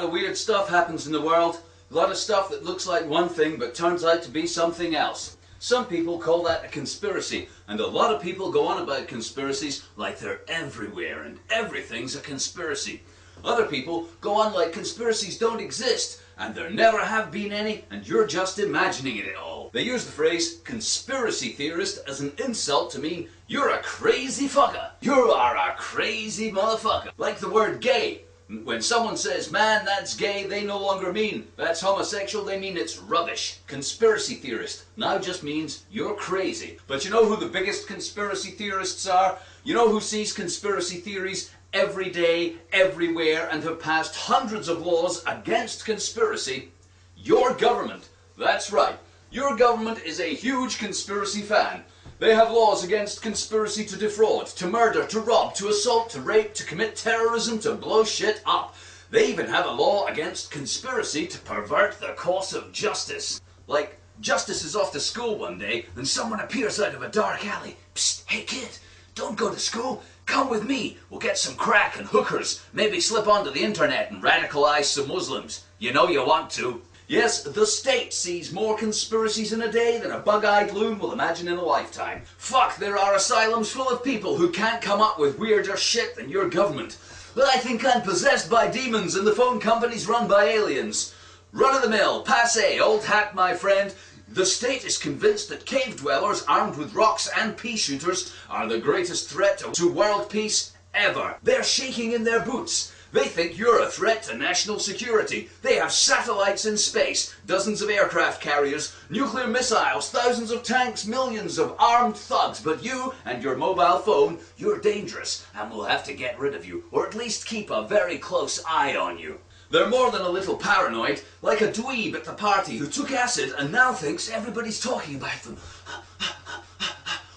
lot of weird stuff happens in the world. A lot of stuff that looks like one thing but turns out to be something else. Some people call that a conspiracy, and a lot of people go on about conspiracies like they're everywhere and everything's a conspiracy. Other people go on like conspiracies don't exist, and there never have been any, and you're just imagining it all. They use the phrase conspiracy theorist as an insult to mean you're a crazy fucker. You are a crazy motherfucker. Like the word gay. When someone says, man, that's gay, they no longer mean that's homosexual, they mean it's rubbish. Conspiracy theorist now just means you're crazy. But you know who the biggest conspiracy theorists are? You know who sees conspiracy theories every day, everywhere, and have passed hundreds of laws against conspiracy? Your government. That's right. Your government is a huge conspiracy fan. They have laws against conspiracy to defraud, to murder, to rob, to assault, to rape, to commit terrorism, to blow shit up. They even have a law against conspiracy to pervert the course of justice. Like, Justice is off to school one day and someone appears out of a dark alley. Psst, hey kid, don't go to school. Come with me. We'll get some crack and hookers. Maybe slip onto the internet and radicalize some Muslims. You know you want to. Yes, the state sees more conspiracies in a day than a bug-eyed loon will imagine in a lifetime. Fuck, there are asylums full of people who can't come up with weirder shit than your government. But I think I'm possessed by demons and the phone company's run by aliens. Run-of-the-mill, passe, old hat, my friend. The state is convinced that cave dwellers armed with rocks and pea shooters are the greatest threat to world peace ever. They're shaking in their boots. They think you're a threat to national security. They have satellites in space, dozens of aircraft carriers, nuclear missiles, thousands of tanks, millions of armed thugs. But you and your mobile phone, you're dangerous, and we'll have to get rid of you, or at least keep a very close eye on you. They're more than a little paranoid, like a dweeb at the party who took acid and now thinks everybody's talking about them.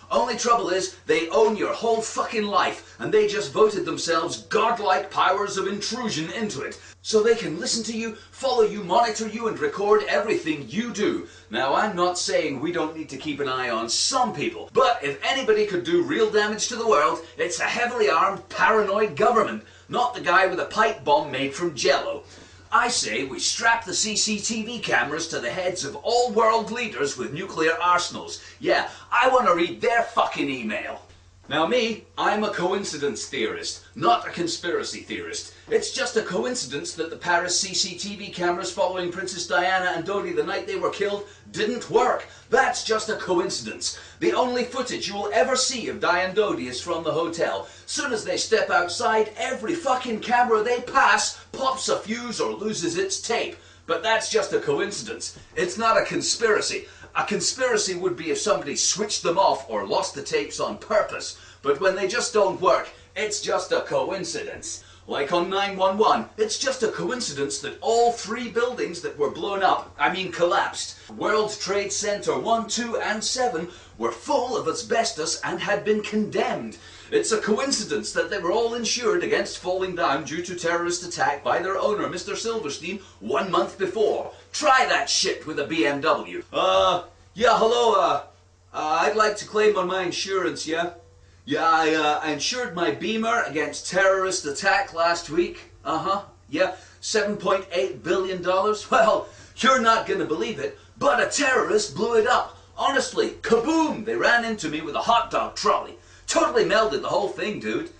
Only trouble is, they own your whole fucking life, and they just voted themselves godlike powers of intrusion into it. So they can listen to you, follow you, monitor you, and record everything you do. Now, I'm not saying we don't need to keep an eye on some people, but if anybody could do real damage to the world, it's a heavily armed, paranoid government, not the guy with a pipe bomb made from Jell-O. I say we strap the CCTV cameras to the heads of all world leaders with nuclear arsenals. Yeah, I want to read their fucking email. Now me, I'm a coincidence theorist, not a conspiracy theorist. It's just a coincidence that the Paris CCTV cameras following Princess Diana and Dodi the night they were killed didn't work. That's just a coincidence. The only footage you will ever see of Di and Dodi is from the hotel. Soon as they step outside, every fucking camera they pass pops a fuse or loses its tape. But that's just a coincidence. It's not a conspiracy. A conspiracy would be if somebody switched them off or lost the tapes on purpose. But when they just don't work, it's just a coincidence. Like on 911, it's just a coincidence that all 3 buildings that were blown up, collapsed. World Trade Center 1, 2, and 7 were full of asbestos and had been condemned. It's a coincidence that they were all insured against falling down due to terrorist attack by their owner, Mr. Silverstein, 1 month before. Try that shit with a BMW. Yeah, hello, I'd like to claim on my insurance, yeah? Yeah, I insured my Beamer against terrorist attack last week. Yeah, $7.8 billion. Well, you're not gonna believe it, but a terrorist blew it up. Honestly, kaboom! They ran into me with a hot dog trolley. Totally melded the whole thing, dude.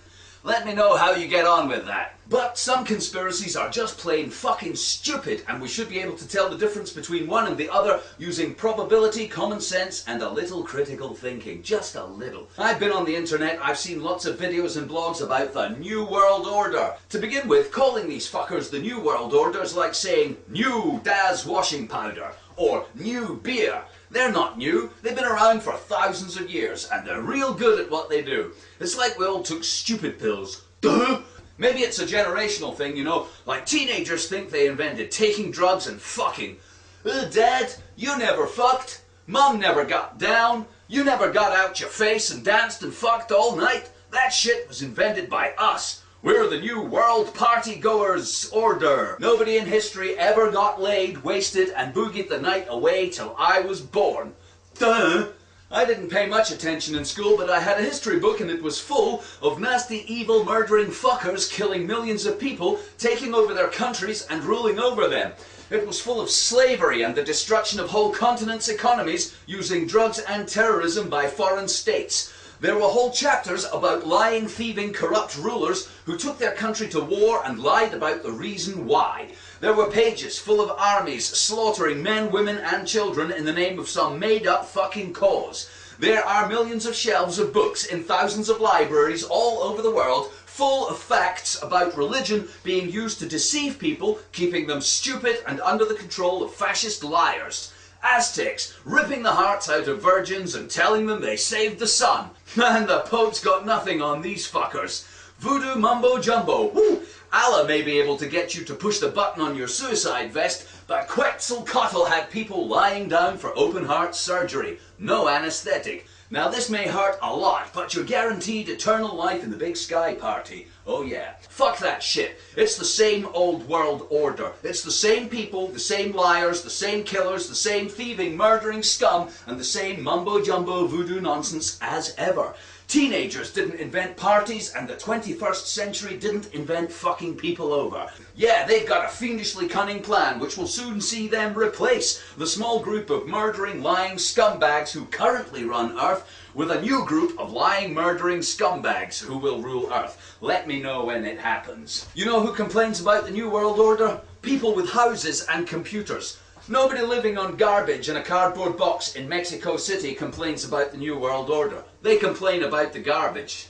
Let me know how you get on with that. But some conspiracies are just plain fucking stupid, and we should be able to tell the difference between one and the other using probability, common sense, and a little critical thinking. Just a little. I've been on the internet, I've seen lots of videos and blogs about the New World Order. To begin with, calling these fuckers the New World Order is like saying new Daz washing powder, or new beer. They're not new, they've been around for thousands of years, and they're real good at what they do. It's like we all took stupid pills. Duh! Maybe it's a generational thing, you know, like teenagers think they invented taking drugs and fucking. Dad, you never fucked. Mum never got down. You never got out your face and danced and fucked all night. That shit was invented by us. We're the new world party-goers order. Nobody in history ever got laid, wasted, and boogied the night away till I was born. Duh! I didn't pay much attention in school, but I had a history book and it was full of nasty, evil, murdering fuckers killing millions of people, taking over their countries and ruling over them. It was full of slavery and the destruction of whole continents' economies using drugs and terrorism by foreign states. There were whole chapters about lying, thieving, corrupt rulers who took their country to war and lied about the reason why. There were pages full of armies slaughtering men, women and children in the name of some made-up fucking cause. There are millions of shelves of books in thousands of libraries all over the world full of facts about religion being used to deceive people, keeping them stupid and under the control of fascist liars. Aztecs ripping the hearts out of virgins and telling them they saved the sun. And the Pope's got nothing on these fuckers. Voodoo mumbo jumbo. Woo! Allah may be able to get you to push the button on your suicide vest, but Quetzalcoatl had people lying down for open heart surgery. No anesthetic. Now this may hurt a lot, but you're guaranteed eternal life in the big sky party. Oh yeah. Fuck that shit. It's the same old world order. It's the same people, the same liars, the same killers, the same thieving, murdering scum, and the same mumbo-jumbo voodoo nonsense as ever. Teenagers didn't invent parties, and the 21st century didn't invent fucking people over. Yeah, they've got a fiendishly cunning plan which will soon see them replace the small group of murdering, lying scumbags who currently run Earth with a new group of lying, murdering scumbags who will rule Earth. Let me know when it happens. You know who complains about the New World Order? People with houses and computers. Nobody living on garbage in a cardboard box in Mexico City complains about the New World Order. They complain about the garbage.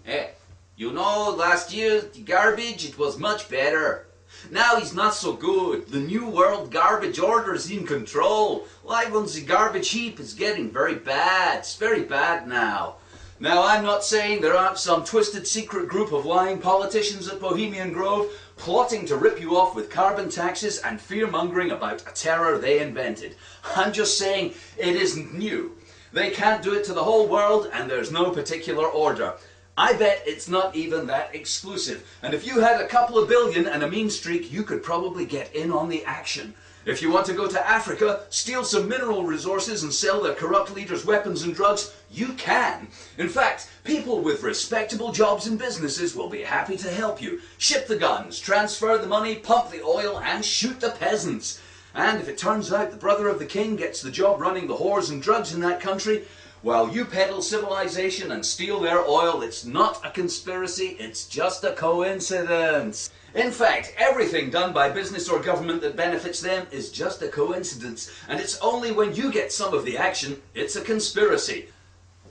Hey, you know, last year, the garbage, it was much better. Now it's not so good. The New World Garbage Order is in control. Life on the garbage heap is getting very bad. It's very bad now. Now, I'm not saying there aren't some twisted secret group of lying politicians at Bohemian Grove plotting to rip you off with carbon taxes and fear-mongering about a terror they invented. I'm just saying it isn't new. They can't do it to the whole world, and there's no particular order. I bet it's not even that exclusive. And if you had a couple of billion and a mean streak, you could probably get in on the action. If you want to go to Africa, steal some mineral resources and sell their corrupt leaders weapons and drugs, you can. In fact, people with respectable jobs and businesses will be happy to help you. Ship the guns, transfer the money, pump the oil, and shoot the peasants. And if it turns out the brother of the king gets the job running the whores and drugs in that country, while you peddle civilization and steal their oil, it's not a conspiracy, it's just a coincidence. In fact, everything done by business or government that benefits them is just a coincidence, and it's only when you get some of the action, it's a conspiracy.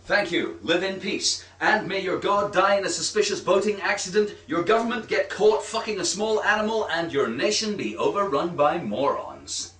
Thank you, live in peace, and may your God die in a suspicious boating accident, your government get caught fucking a small animal, and your nation be overrun by morons.